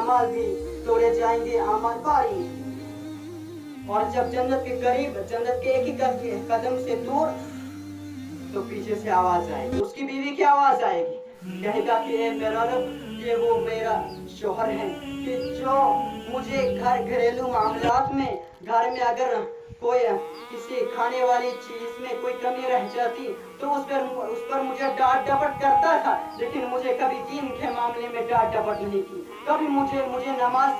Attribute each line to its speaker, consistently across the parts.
Speaker 1: आमाल भी तोड़े जाएंगे, आमाल भारी। और जब जन्नत के करीब, जन्नत के एक ही कदम से दूर, तो पीछे से आवाज आएगी, उसकी बीवी की आवाज आएगी, कहेगा कि ए मेरा रब, ये वो मेरा शोहर है कि जो मुझे घरेलू मामलात में, घर में अगर कोई किसी खाने वाली चीज में कोई कमी रह जाती तो उस पर मुझे डांट डपट करता था, लेकिन मुझे कभी दीन के मामले में डांट डपट नहीं की, कभी मुझे नमाज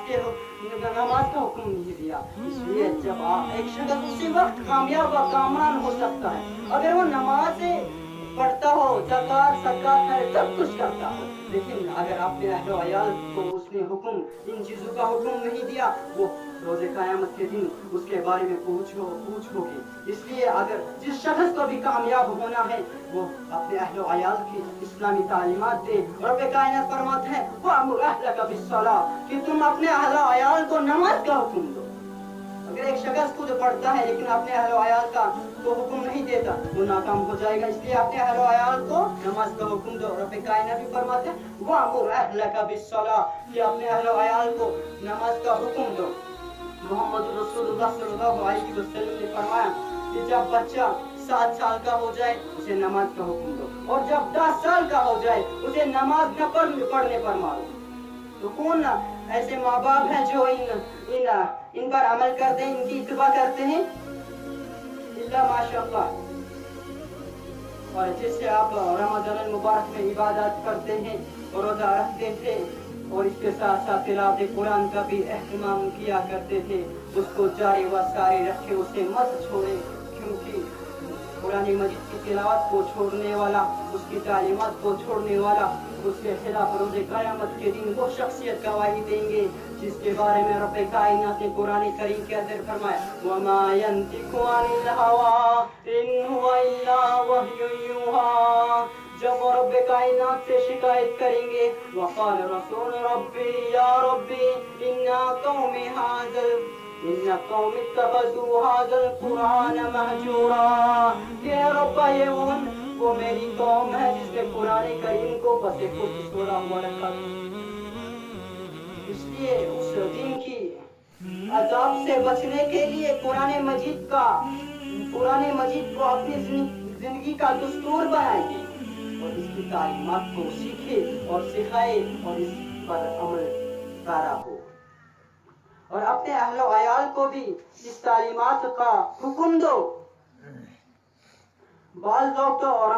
Speaker 1: का हुक्म नहीं दिया। इसलिए जब एक शख्स उसी वक्त कामयाब व कामयान हो सकता है अगर वो नमाज पढ़ता हो, ज़कात सदका करे, सब कुछ करता हो, लेकिन अगर अपने अहलो अयाल को उसने हुक्म, इन चीज़ों का हुक्म नहीं दिया, वो रोज़े क़यामत के दिन उसके बारे में पूछोगे। इसलिए अगर जिस शख्स को भी कामयाब होना है वो अपने अहलो अयाल की इस्लामी तालीमात दे। रब कायनात फरमाते हैं वअमुर अहलका बिस्सलाह, कि तुम अपने अहलो अयाल को नमाज का हुक्म दो। अगर एक शख्स खुद पढ़ता है लेकिन अपने अहलो अयाल का तो हुक्म नहीं देता, वो नाकाम हो जाएगा। इसलिए अपने अहलो अयाल को नमाज का हुक्म दो। रब कायनात भी फरमाते हैं वअमुर अहलका बिस्सलाह, कि अपने अहलो अयाल को नमाज का हुक्म दो। मोहम्मद रसूलुल्लाह सल्लल्लाहु अलैहि वसल्लम ने फरमाया कि जब बच्चा 7 साल का हो जाए उसे नमाज का हुक्म दो, और जब 10 साल का हो जाए उसे नमाज न पढ़ने पर मारो। तो कौन ऐसे माँ बाप हैं जो इन पर अमल करते हैं, इनकी इत्तबा करते हैं? इल्ला माशाअल्लाह। और जिससे आप रमजान मुबारक में इबादत करते हैं और रोजा रखते थे और इसके साथ साथ तिलावत कुरान का भी एहतमाम किया करते थे, उसको जारी व सारी रखे, उसे मत छोड़े, क्योंकि कुरान मजीद की तिलावत को छोड़ने वाला, उसकी तालीमात को छोड़ने वाला, उसके खिलाफ रोज़े क़यामत के दिन वो शख्सियत गवाही देंगे जिसके बारे में रब कायनात ने कुरान करीम के अंदर फरमाया वमा यंतिकु अनिल हवा इन हुवा इल्ला वह्युन यूहा। जब रब कायनात से शिकायत करेंगे वक़ाल रसूल रब्बी या रब्बी इन्ना कौमी कौमी इत्तखज़ू हाज़ल कुरान महजूरा, कि रब ये वो मेरी कौम है जिसने कुरान करीम को बसे खुद छोड़ा हुआ रखा। इसलिए उस दिन की अजाब से बचने के लिए कुरान मजीद को अपनी जिंदगी का दस्तूर बनाए और इसकी तालीमात को सीखे और सिखाए और इस पर अमल पैरा हो, और अपने अहलो अयाल को भी इस तालीमात का हुक्म दो। बाल लोग तो और